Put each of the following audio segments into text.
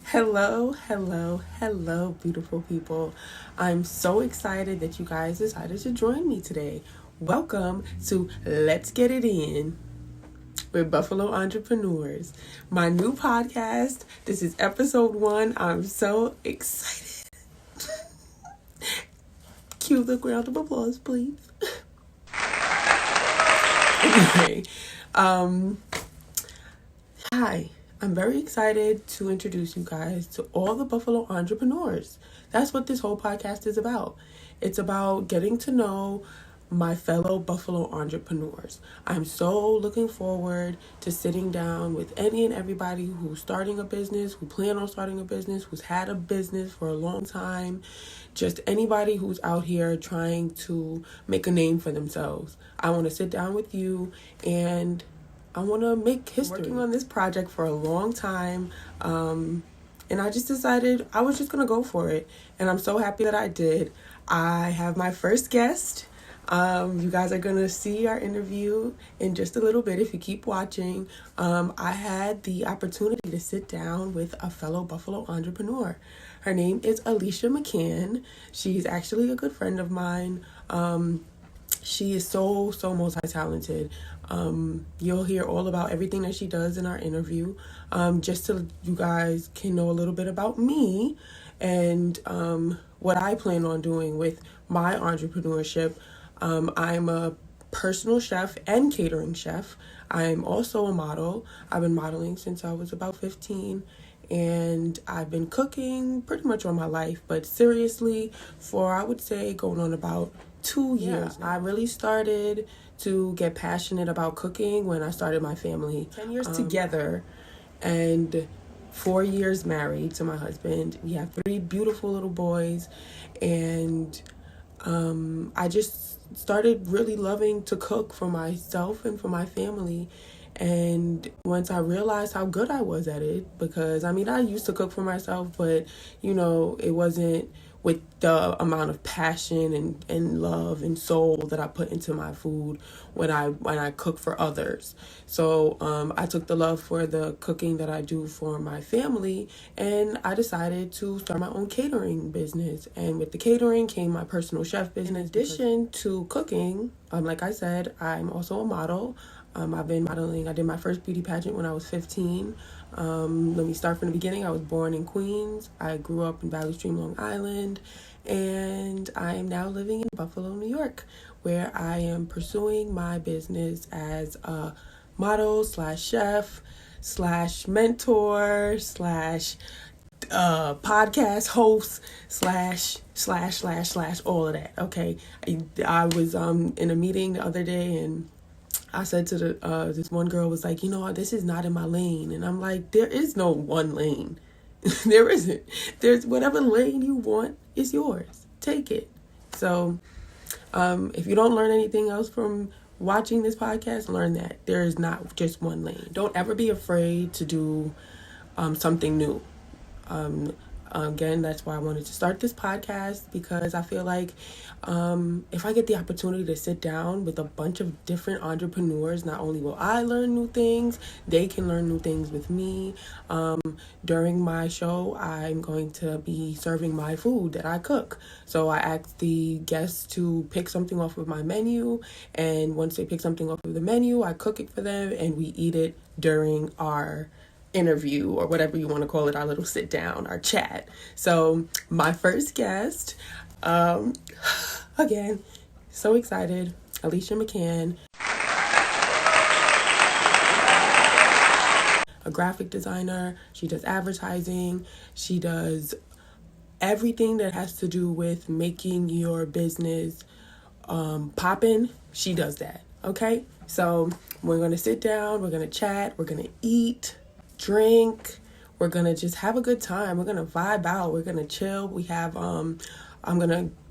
Hello, beautiful people. I'm so excited that you guys decided to join me today. Welcome to Let's Get It In with Buffalo Entrepreneurs, my new podcast. This is episode 1. I'm so excited. Cue the round of applause, please. Anyway, hi. I'm very excited to introduce you guys to all the Buffalo entrepreneurs. That's what this whole podcast is about. It's about getting to know my fellow Buffalo entrepreneurs. I'm so looking forward to sitting down with any and everybody who's starting a business, who plan on starting a business, who's had a business for a long time, just anybody who's out here trying to make a name for themselves. I want to sit down with you and I want to make history. Working on this project for a long time, and I just decided I was just going to go for it, and I'm so happy that I did. I have my first guest. You guys are going to see our interview in just a little bit if you keep watching. I had the opportunity to sit down with a fellow Buffalo entrepreneur. Her name is Alicia McCann. She's actually a good friend of mine. She is so multi-talented. You'll hear all about everything that she does in our interview. Just so you guys can know a little bit about me and what I plan on doing with my entrepreneurship. I'm a personal chef and catering chef. I'm also a model. I've been modeling since I was about 15. And I've been cooking pretty much all my life, but seriously for, I would say, going on about 2 years. I really started to get passionate about cooking when I started my family. 10 years together and 4 years married to my husband. We have 3 beautiful little boys, and I just started really loving to cook for myself and for my family. And once I realized how good I was at it, because I used to cook for myself, but it wasn't with the amount of passion and love and soul that I put into my food when I cook for others. So I took the love for the cooking that I do for my family, and I decided to start my own catering business. And with the catering came my personal chef business. In addition to cooking, like I said, I'm also a model. I've been modeling. I did my first beauty pageant when I was 15. Let me start from the beginning. I was born in Queens. I grew up in Valley Stream, Long Island. And I am now living in Buffalo, New York, where I am pursuing my business as a model / chef / mentor / podcast host / all of that. Okay. I was in a meeting the other day, and I said to this one girl was like, this is not in my lane. And I'm like, there is no one lane. There isn't. There's whatever lane you want is yours. Take it. So if you don't learn anything else from watching this podcast, learn that there is not just one lane. Don't ever be afraid to do something new. Again, that's why I wanted to start this podcast, because I feel like if I get the opportunity to sit down with a bunch of different entrepreneurs, not only will I learn new things, they can learn new things with me. During my show, I'm going to be serving my food that I cook. So I ask the guests to pick something off of my menu, and once they pick something off of the menu, I cook it for them, and we eat it during our interview, or whatever you want to call it, our little sit down, our chat. So my first guest, again, so excited, Alicia McCann, a graphic designer. She does advertising. She does everything that has to do with making your business poppin'. She does that. Okay, so we're gonna sit down, we're gonna chat, we're gonna eat, drink, we're gonna just have a good time, we're gonna vibe out, we're gonna chill. We have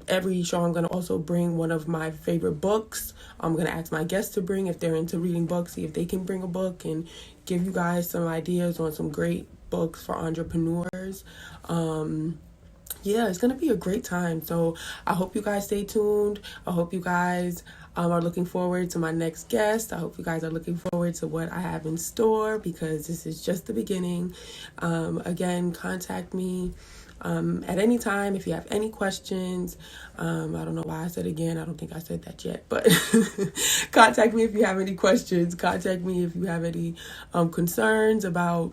every show I'm gonna also bring one of my favorite books. I'm gonna ask my guests to bring, if they're into reading books, see if they can bring a book and give you guys some ideas on some great books for entrepreneurs. It's gonna be a great time. So I hope you guys stay tuned. I hope you guys are looking forward to my next guest. I hope you guys are looking forward to what I have in store because this is just the beginning. Again, contact me at any time if you have any questions. I don't know why I said again. I don't think I said that yet, but contact me if you have any questions. Contact me if you have any concerns about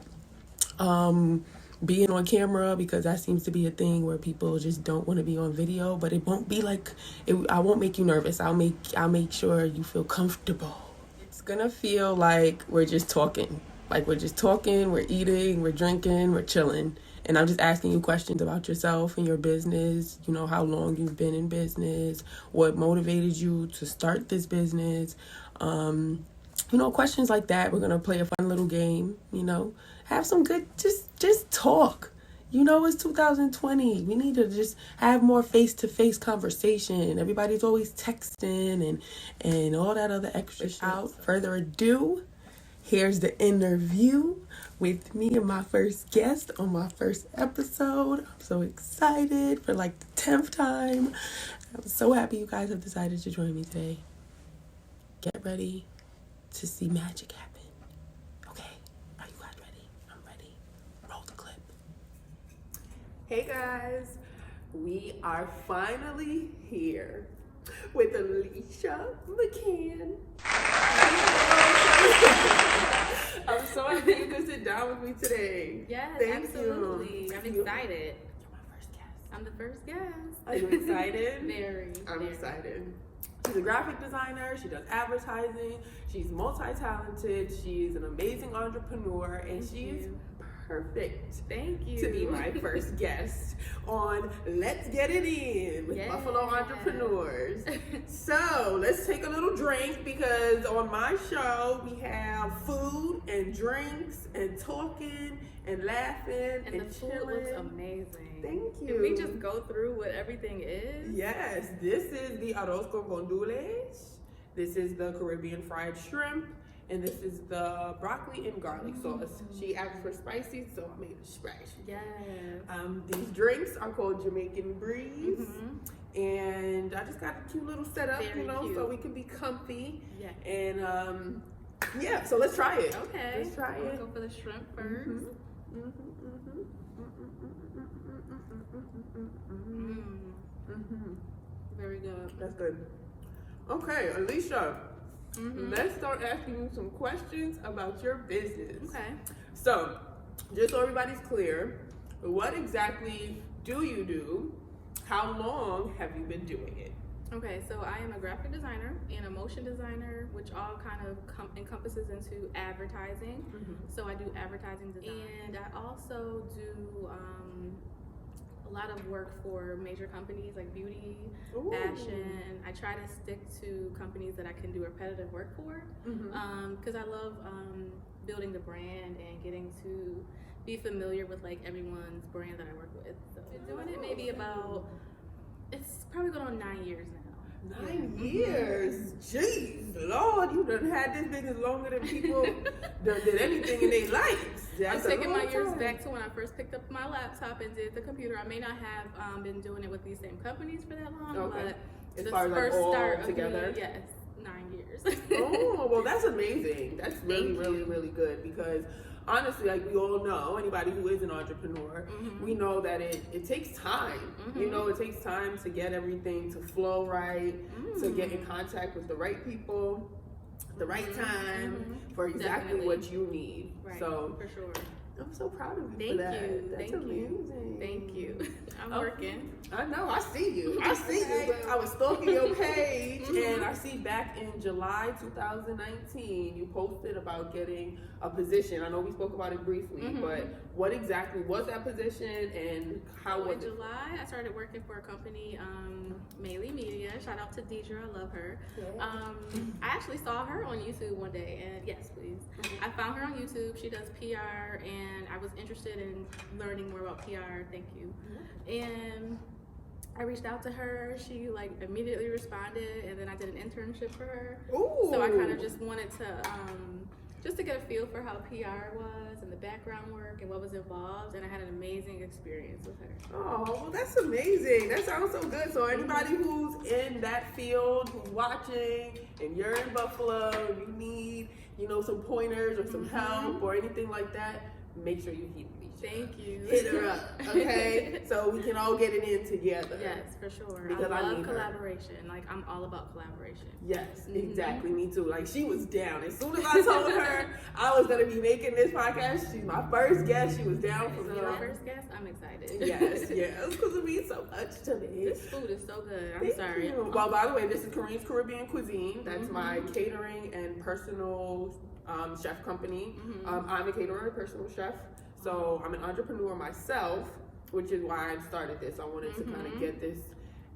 being on camera, because that seems to be a thing where people just don't want to be on video. But it won't be like it, I won't make you nervous. I'll make sure you feel comfortable. It's gonna feel like we're just talking. Like we're just talking, we're eating, we're drinking, we're chilling. And I'm just asking you questions about yourself and your business, you know, how long you've been in business, what motivated you to start this business, you know, questions like that. We're going to play a fun little game, you know, have some good, just talk. You know, it's 2020. We need to just have more face-to-face conversation. Everybody's always texting and all that other extra shit. Without further ado, here's the interview with me and my first guest on my first episode. I'm so excited for like the 10th time. I'm so happy you guys have decided to join me today. Get ready to see magic happen. Okay, are you guys ready? I'm ready. Roll the clip. Hey guys, we are finally here with Alisha McCann. I'm so happy you could sit down with me today. Yes, Thank absolutely. you. I'm excited. You're my first guest. I'm the first guest. Are you excited? Very. I'm excited. She's a graphic designer. She does advertising. She's multi-talented. She's an amazing entrepreneur, and she's perfect. Thank you. To be my first guest on Let's Get It In with Buffalo Entrepreneurs. So let's take a little drink, because on my show we have food and drinks and talking and laughing and the food chilling. looks amazing. Thank you. Can we just go through what everything is? Yes, this is the arroz con gandules. This is the Caribbean fried shrimp. And this is the broccoli and garlic sauce. She asked for spicy, so I made it spicy. Yes. These drinks are called Jamaican Breeze. And I just got a cute little setup, Very you know, cute. so we can be comfy. Yeah. And yeah, so let's try it. Okay. Let's try it. Go for the shrimp first. Very good. That's good. Okay, Alicia. Let's start asking you some questions about your business. Okay. So, just so everybody's clear, what exactly do you do? How long have you been doing it? Okay, so I am a graphic designer and a motion designer, which all kind of encompasses into advertising. So I do advertising design. And I also do a lot of work for major companies like beauty, fashion. I try to stick to companies that I can do repetitive work for, because I love building the brand and getting to be familiar with like everyone's brand that I work with. So I've been doing it maybe about, it's probably going on 9 years now. 9 years? Jeez, Lord, you done had this business longer than people done did anything in their lives. I'm taking my years back to when I first picked up my laptop and did the computer. I may not have been doing it with these same companies for that long, but as the far as first like all start together, of me, yes, 9 years. Oh, well, that's amazing. That's really, really good, because honestly, like we all know, anybody who is an entrepreneur, we know that it takes time. You know, it takes time to get everything to flow right, to get in contact with the right people, the right time, for exactly what you need. Right. So for sure. I'm so proud of you. Thank for that. you. That's Thank amazing. you. Thank you. I'm working. I know. I see you. I see you. I was stalking your page, and I see back in July 2019, you posted about getting a position. I know we spoke about it briefly, but what exactly was that position, and how was in it? In July, I started working for a company, Heyyy Media. Shout out to Deidre. I love her. I actually saw her on YouTube one day, and yes, please. I found her on YouTube. She does PR, and I was interested in learning more about PR. Thank you. And I reached out to her. She like immediately responded, and then I did an internship for her. Ooh. So I kind of just wanted to just to get a feel for how PR was and the background work and what was involved, and I had an amazing experience with her. Oh, well, that's amazing. That sounds so good. So anybody who's in that field, who's watching, and you're in Buffalo, and you need, some pointers or some help or anything like that, make sure you hit me. Thank you. Hit her up, okay? So we can all get it in together. Yes, for sure. Because I love collaboration. Like, I'm all about collaboration. Yes, exactly. Me too. Like, she was down. As soon as I told her I was going to be making this podcast, she's my first guest. She was down from your first guest? I'm excited. Yes, because it means so much to me. This food is so good. I'm sorry. Well, by the way, this is Kareem's Caribbean Cuisine. That's my catering and personal chef company. I'm a caterer and personal chef. So I'm an entrepreneur myself, which is why I started this. I wanted to kind of get this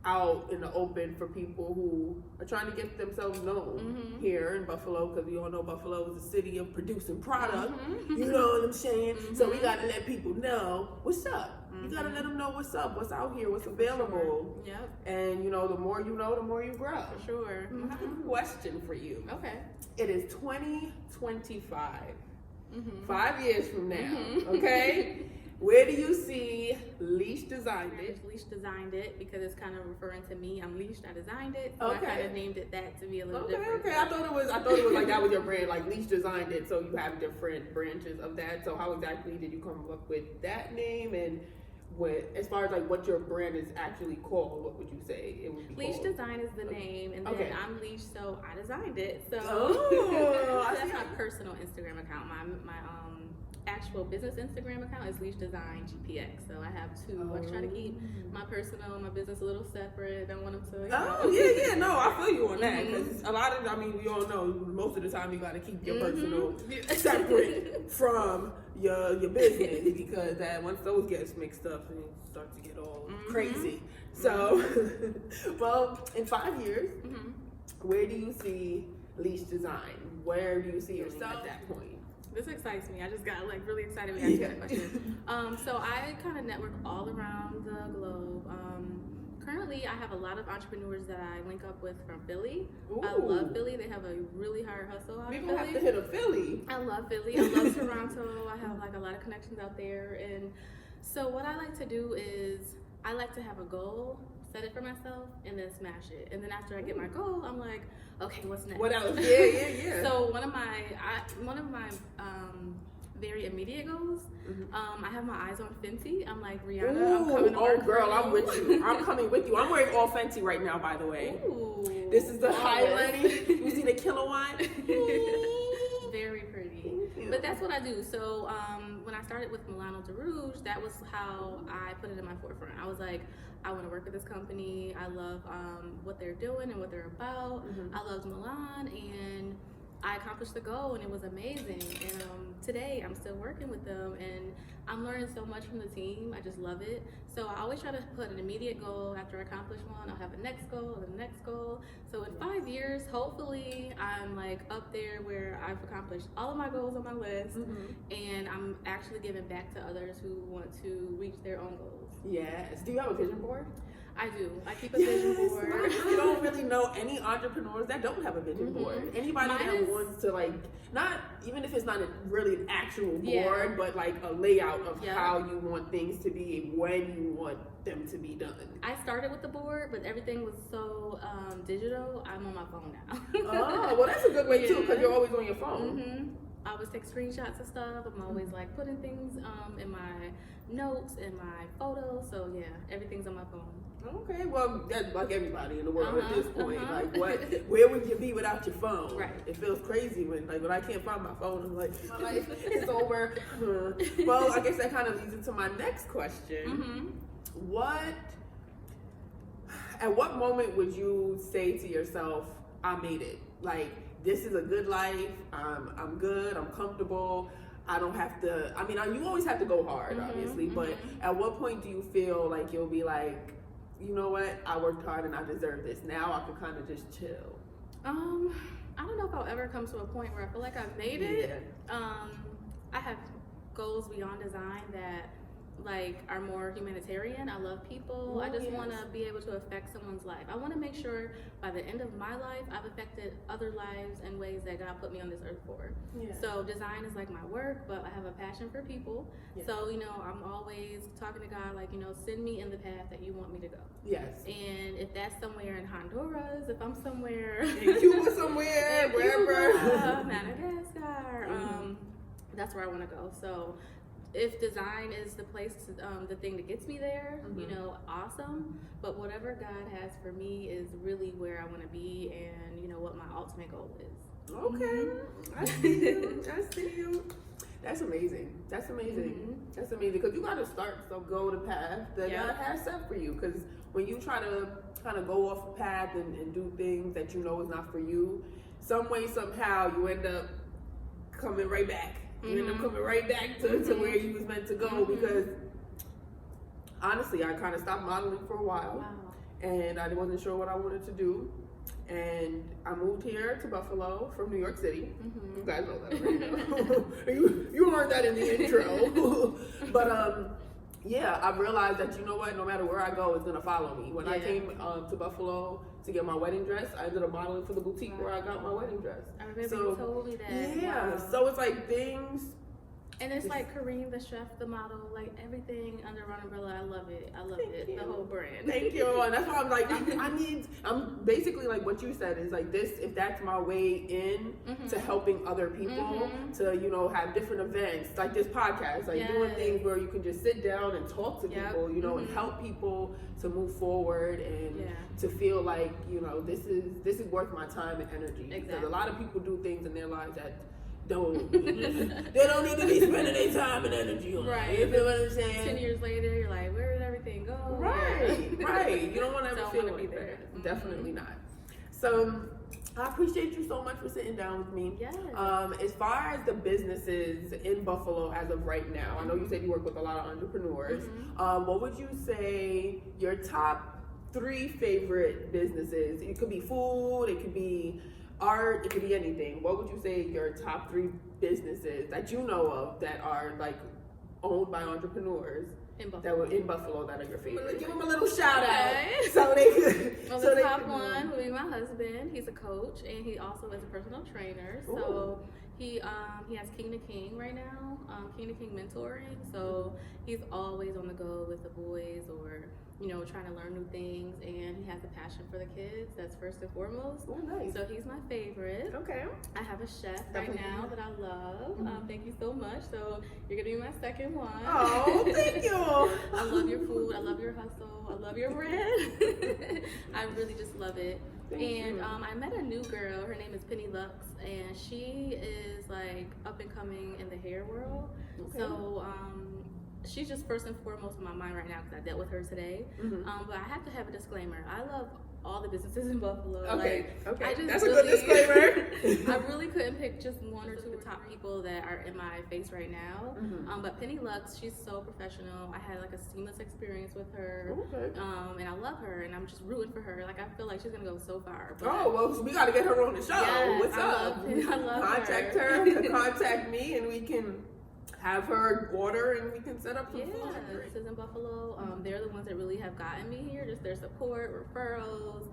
out in the open for people who are trying to get themselves known here in Buffalo, because we all know Buffalo is a city of producing product. You know what I'm saying? So we got to let people know what's up. You got to let them know what's up, what's out here, what's available. Sure. Yep. And, the more you know, the more you grow. For sure. I have a question for you. Okay. It is 2025. 5 years from now, okay? Where do you see Leash Designed It? Leash Designed It because it's kind of referring to me. I'm leashed. I designed it. So Okay. I kind of named it that to be a little different. Okay. I thought it was like that was your brand, like Leash Designed It. So you have different branches of that. So how exactly did you come up with that name? And as far as like what your brand is actually called, what would you say it would be Leash called? Design is the name, and then I'm leashed, so I designed it. So that's my personal Instagram account. My actual business Instagram account is Leash Design GPX. So I have two. I try to keep my personal and my business a little separate. Don't want them to. No, I feel you on that, because a lot of, we all know most of the time you got to keep your personal separate from your business, because that once those gets mixed up, and it starts to get all crazy. So, well, in 5 years, where do you see Leash Design? Where do you see yourself at that point? This excites me. I just got really excited when you asked that question. So I kind of network all around the globe. Currently, I have a lot of entrepreneurs that I link up with from Philly. Ooh. I love Philly. They have a really hard hustle out of Philly. We have to hit a Philly. I love Philly. I love Toronto. I have a lot of connections out there. And so what I like to do is I like to have a goal, set it for myself, and then smash it. And then after I get my goal, I'm like, okay, what's next? What else? Yeah. So one of my very immediate goals, I have my eyes on Fenty. I'm like, Rihanna, I'm coming to work girl, for I'm with you. I'm coming with you. I'm wearing all Fenty right now, by the way. Ooh, this is the highlighting. You see the kilowatt? Very pretty. But that's what I do. So when I started with Milano de Rouge, that was how I put it in my forefront. I was like, I want to work with this company. I love what they're doing and what they're about. I loved Milan, and I accomplished the goal, and it was amazing. And today I'm still working with them, and I'm learning so much from the team. I just love it. So I always try to put an immediate goal. After I accomplish one, I'll have a next goal, and the next goal. So in 5 years, hopefully I'm like up there where I've accomplished all of my goals on my list, and I'm actually giving back to others who want to reach their own goals. Yes. Do you have a vision board? I do. I keep a vision board. You don't really know any entrepreneurs that don't have a vision board. Anybody that wants to, like, not, even if it's not really an actual board, but like a layout of how you want things to be, when you want them to be done. I started with the board, but everything was so digital. I'm on my phone now. Oh, well, that's a good way too, because you're always on your phone. I always take screenshots of stuff. I'm always like putting things in my notes and my photos. So yeah, everything's on my phone. Okay, well, that's like everybody in the world at this point. Like, where would you be without your phone? Right. It feels crazy when I can't find my phone. I'm like, my life is over. Well, I guess that kind of leads into my next question. At what moment would you say to yourself, I made it? Like, this is a good life. I'm good. I'm comfortable. I don't have to. You always have to go hard, obviously. But at what point do you feel like you'll be like, you know what? I worked hard and I deserve this. Now I can kind of just chill. I don't know if I'll ever come to a point where I feel like I've made it. I have goals beyond design that like are more humanitarian. I love people. I just want to be able to affect someone's life. I want to make sure by the end of my life, I've affected other lives in ways that God put me on this earth for. So design is like my work, but I have a passion for people. So, you know, I'm always talking to God, like, you know, send me in the path that you want me to go. And if that's somewhere in Honduras, if I'm somewhere in Cuba somewhere, wherever, Madagascar, that's where I want to go. So if design is the place, the thing that gets me there, you know, awesome. But whatever God has for me is really where I want to be, and you know what my ultimate goal is. Okay, I see you. I see you. That's amazing. That's amazing. That's amazing, because you got to start to go the path that God has set for you. Because when you try to kind of go off a path and do things that you know is not for you, some way, somehow, you end up coming right back. You end up coming right back to where you was meant to go, because honestly, I kind of stopped modeling for a while, and I wasn't sure what I wanted to do, and I moved here to Buffalo from New York City. You guys know that right now. you heard that in the intro. But yeah, I realized that, you know what, no matter where I go, it's gonna follow me. When I came to Buffalo to get my wedding dress, I ended up modeling for the boutique where I got my wedding dress. I remember you told me that. Yeah, so it's like things. And it's like Kareem, the chef, the model, like everything under one umbrella. I love it. I love it. The whole brand. Thank you. And that's why I'm like, I'm basically like what you said is like this, if that's my way in to helping other people, to, you know, have different events, like this podcast, like doing things where you can just sit down and talk to people, you know, and help people to move forward and to feel like, you know, this is worth my time and energy. Because a lot of people do things in their lives that they don't need to be spending their time and energy on. Right. You feel what I'm saying? 10 years later, you're like, where did everything go? Right. You don't want to ever feel like that. Definitely not. So I appreciate you so much for sitting down with me. Yes. As far as the businesses in Buffalo as of right now, I know you said you work with a lot of entrepreneurs. What would you say your top 3 favorite businesses? It could be food, it could be art, it could be anything. What would you say your top 3 businesses that you know of that are like owned by entrepreneurs in Buffalo. that were in Buffalo that are your favorite? Give them a little shout out So they could. Well, the top one would be my husband. He's a coach and he also is a personal trainer. So he has King to King right now, King to King mentoring. So he's always on the go with the boys, or you know, trying to learn new things, and he has a passion for the kids. That's first and foremost. Oh, nice. So he's my favorite. Okay. I have a chef right now that I love. Thank you so much. So you're gonna be my second one. Oh, thank you. I love your food. I love your hustle. I love your brand. I really just love it. And I met a new girl. Her name is Penny Lux, and she is like up and coming in the hair world. So she's just first and foremost on my mind right now because I dealt with her today. But I have to have a disclaimer. I love all the businesses in Buffalo. Okay. I just That's a good disclaimer. I really couldn't pick just one or two of the top people that are in my face right now. But Penny Lux, she's so professional. I had like a seamless experience with her. And I love her, and I'm just rooting for her. Like, I feel like she's gonna go so far. But well, we got to get her on the show. Yes, What's up? I love Contact her. Contact me, and we can have her order, and we can set up some food. This is in Buffalo. They're the ones that really have gotten me here. Just their support, referrals,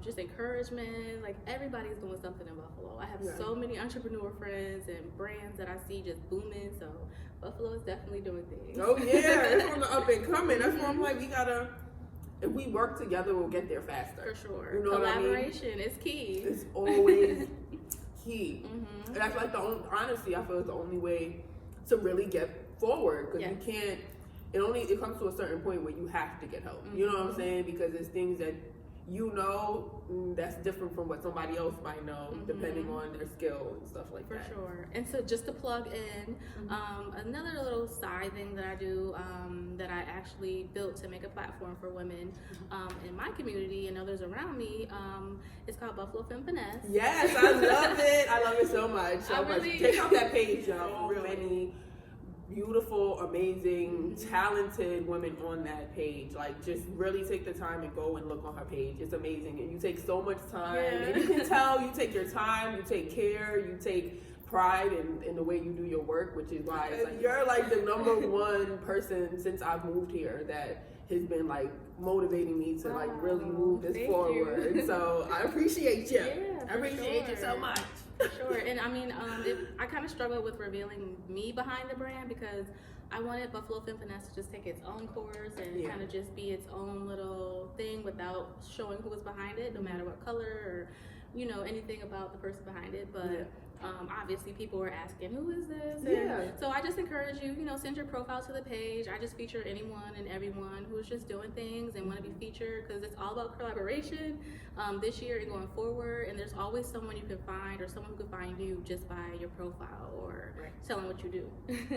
just encouragement. Like, everybody's doing something in Buffalo. I have so many entrepreneur friends and brands that I see just booming. So Buffalo is definitely doing things. Oh yeah, it's on the up and coming. That's why I'm like, we gotta. If we work together, we'll get there faster. For sure. You know Collaboration what I mean? is key. It's always key. And that's like honestly, I feel it's the only way to really get forward, because you can't. It comes to a certain point where you have to get help. You know what I'm saying? Because it's things that you know that's different from what somebody else might know, depending on their skill and stuff like that. For sure. And so just to plug in, another little side thing that I do, that I actually built to make a platform for women in my community and others around me, it's called Buffalo Femme Finesse. Yes, I love it. I love it so much. Check out that page, y'all. So many beautiful, amazing, talented women on that page. Like, just really take the time and go and look on her page. It's amazing, and you take so much time, and you can tell you take your time, you take care, you take pride in the way you do your work, which is why it's like, you're like the number one person since I've moved here that has been like motivating me to like really move this forward. You. So I appreciate you. Yeah, I appreciate you so much. Sure. And I mean, I kind of struggled with revealing me behind the brand because I wanted Buffalo Femme Finesse to just take its own course and kind of just be its own little thing without showing who was behind it, no matter what color or, you know, anything about the person behind it. But obviously people were asking, who is this? And so I just encourage you, you know, send your profile to the page. I just feature anyone and everyone who's just doing things and want to be featured because it's all about collaboration this year and going forward. And there's always someone you can find or someone who can find you just by your profile or telling what you do.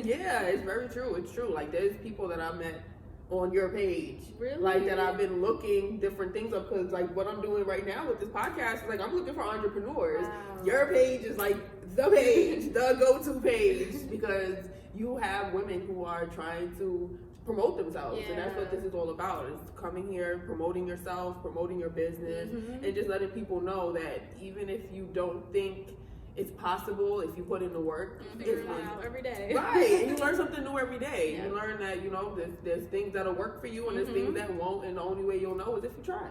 Yeah, it's very true. It's true. Like there's people that I met on your page, really? Like that I've been looking different things up because like what I'm doing right now with this podcast is like I'm looking for entrepreneurs. Wow. Your page is like the page, the go-to page because you have women who are trying to promote themselves, and that's what this is all about, is coming here, promoting yourself, promoting your business, and just letting people know that even if you don't think it's possible, if you put in the work, figure it out every day. Right, and you learn something new every day. You learn that, you know, there's things that'll work for you and there's things that won't, and the only way you'll know is if you try.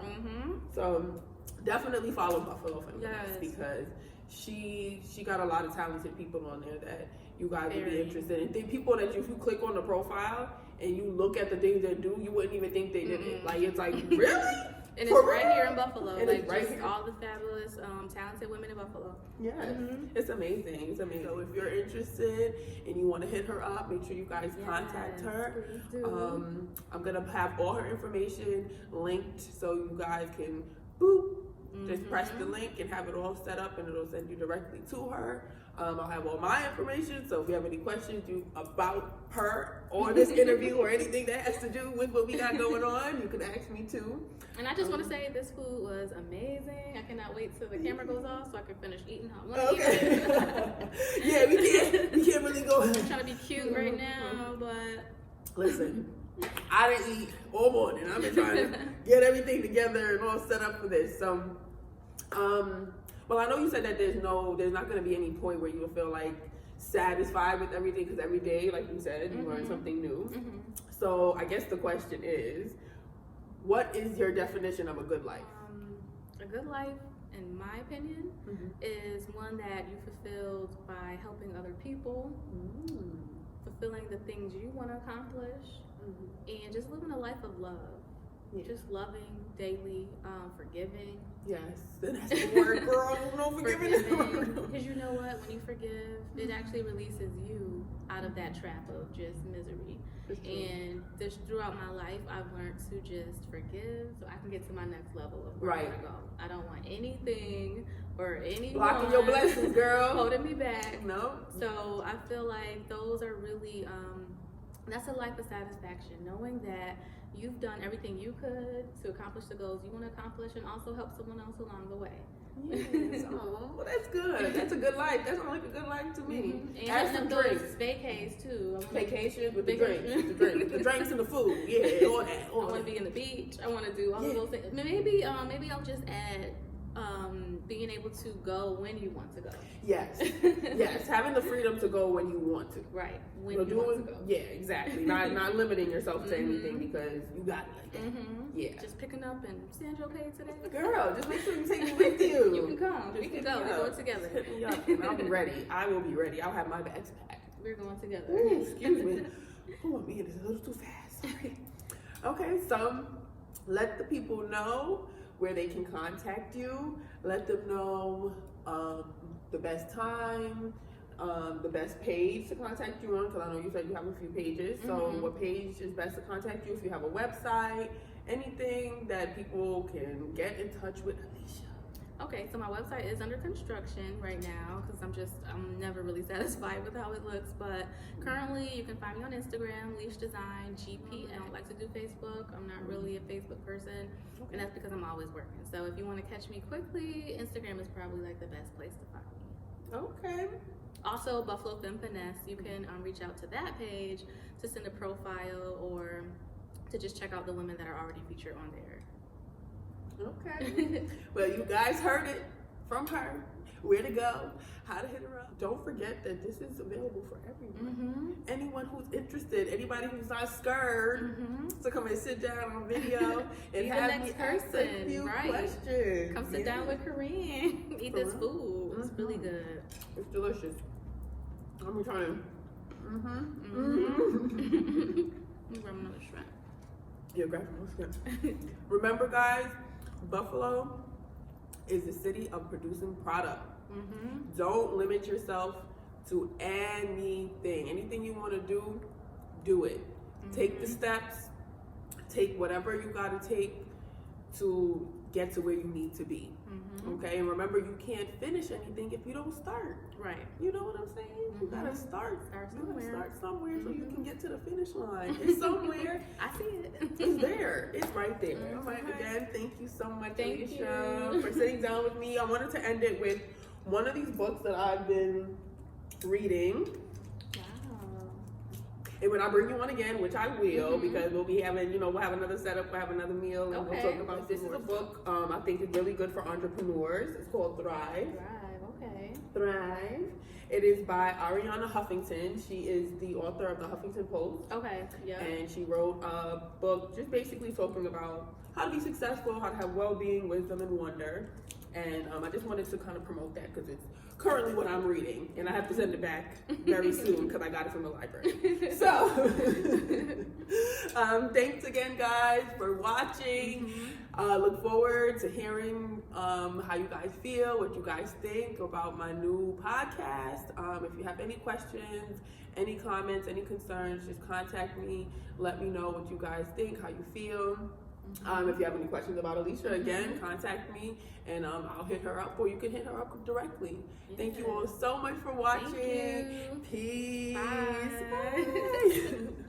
So definitely follow Buffalo Femme Finesse because she got a lot of talented people on there that you guys would be interested in. The people that if you click on the profile and you look at the things they do, you wouldn't even think they did it. Like it's like, really? And it's right here in Buffalo. And like it's right just here. all the fabulous, talented women in Buffalo. Yes, it's amazing. It's amazing. So if you're interested and you want to hit her up, make sure you guys contact her. I'm gonna have all her information linked so you guys can just press the link and have it all set up, and it'll send you directly to her. I'll have all my information, so if you have any questions about her or this interview or anything that has to do with what we got going on, you can ask me too. And I just want to say this food was amazing. I cannot wait till the camera goes off so I can finish eating how I want to eat. Yeah, we can't really go. I'm trying to be cute right now, but listen, I didn't eat all morning. I've been trying to get everything together and all set up for this. So, well, I know you said that there's not going to be any point where you'll feel like satisfied with everything because every day, like you said, you learn something new. So I guess the question is, what is your definition of a good life? A good life, in my opinion, is one that you fulfilled by helping other people, fulfilling the things you want to accomplish, and just living a life of love. Just loving daily, forgiving. Yes, that's the word, girl. No forgiving. Because you know what? When you forgive, it actually releases you out of that trap of just misery. And just throughout my life, I've learned to just forgive so I can get to my next level of where I want to go. I don't want anything or anyone blocking your blessings, girl, holding me back. No. So I feel like those are really, that's a life of satisfaction, knowing that you've done everything you could to accomplish the goals you want to accomplish and also help someone else along the way. Yes. Oh, well, that's good. That's a good life. That sounds like a good life to me. And add some drinks. Vacays too. Vacation with the drinks. The drinks and the food. Yeah, all that. I want to be in the beach. I want to do all of those things. Maybe I'll just add being able to go when you want to go. Yes. Yes. Having the freedom to go when you want to. Right. When you want to go. Yeah, exactly. Not limiting yourself to anything because you got it like that. Yeah. Just picking up and Sandra paid today. Girl, just make sure you take me with you. You can come. We can go. We're going together. Hit me up and I'll be ready. I will be ready. I'll have my bags packed. We're going together. Ooh, excuse me. Oh, I'm being a little too fast. Sorry. Okay, so let the people know where they can contact you. Let them know the best time, the best page to contact you on, because I know you said you have a few pages. So what page is best to contact you? If you have a website, anything that people can get in touch with Alicia. Okay, so my website is under construction right now because I'm never really satisfied with how it looks. But currently, you can find me on Instagram, Leash Design GP. I don't like to do Facebook. I'm not really a Facebook person, and that's because I'm always working. So if you want to catch me quickly, Instagram is probably like the best place to find me. Okay. Also, Buffalo Femme Finesse. You can reach out to that page to send a profile or to just check out the women that are already featured on there. Okay. Well, you guys heard it from her, where to go, how to hit her up. Don't forget that this is available for everyone. Anyone who's interested, anybody who's not scared to come and sit down on video and have me ask a few questions. Come sit down with Korean. Eat this food. It's really good. It's delicious. I'm trying to. Grab another shrimp. Yeah, grab another shrimp. Remember, guys, Buffalo is the city of producing product. Don't limit yourself to anything. Anything you want to do it. Take the steps. Take whatever you got to take to get to where you need to be. Okay, and remember, you can't finish anything if you don't start. Right. You know what I'm saying? You gotta start. Somewhere. Start somewhere so you can get to the finish line. It's somewhere. I see it. It's there. It's right there. All right, again, thank you so much, Alicia, for sitting down with me. I wanted to end it with one of these books that I've been reading. And when I bring you on again, which I will, because we'll be having, we'll have another setup, we'll have another meal, and we'll talk about this. Is a book I think is really good for entrepreneurs. It's called Thrive. Thrive. It is by Ariana Huffington. She is the author of the Huffington Post. And she wrote a book just basically talking about how to be successful, how to have well-being, wisdom, and wonder. And I just wanted to kind of promote that because it's currently what I'm reading, and I have to send it back very soon because I got it from the library. So, thanks again, guys, for watching. Look forward to hearing how you guys feel, what you guys think about my new podcast. If you have any questions, any comments, any concerns, just contact me. Let me know what you guys think, how you feel. If you have any questions about Alicia, again, contact me and I'll hit her up, or you can hit her up directly. Thank you all so much for watching. Peace. Bye. Bye.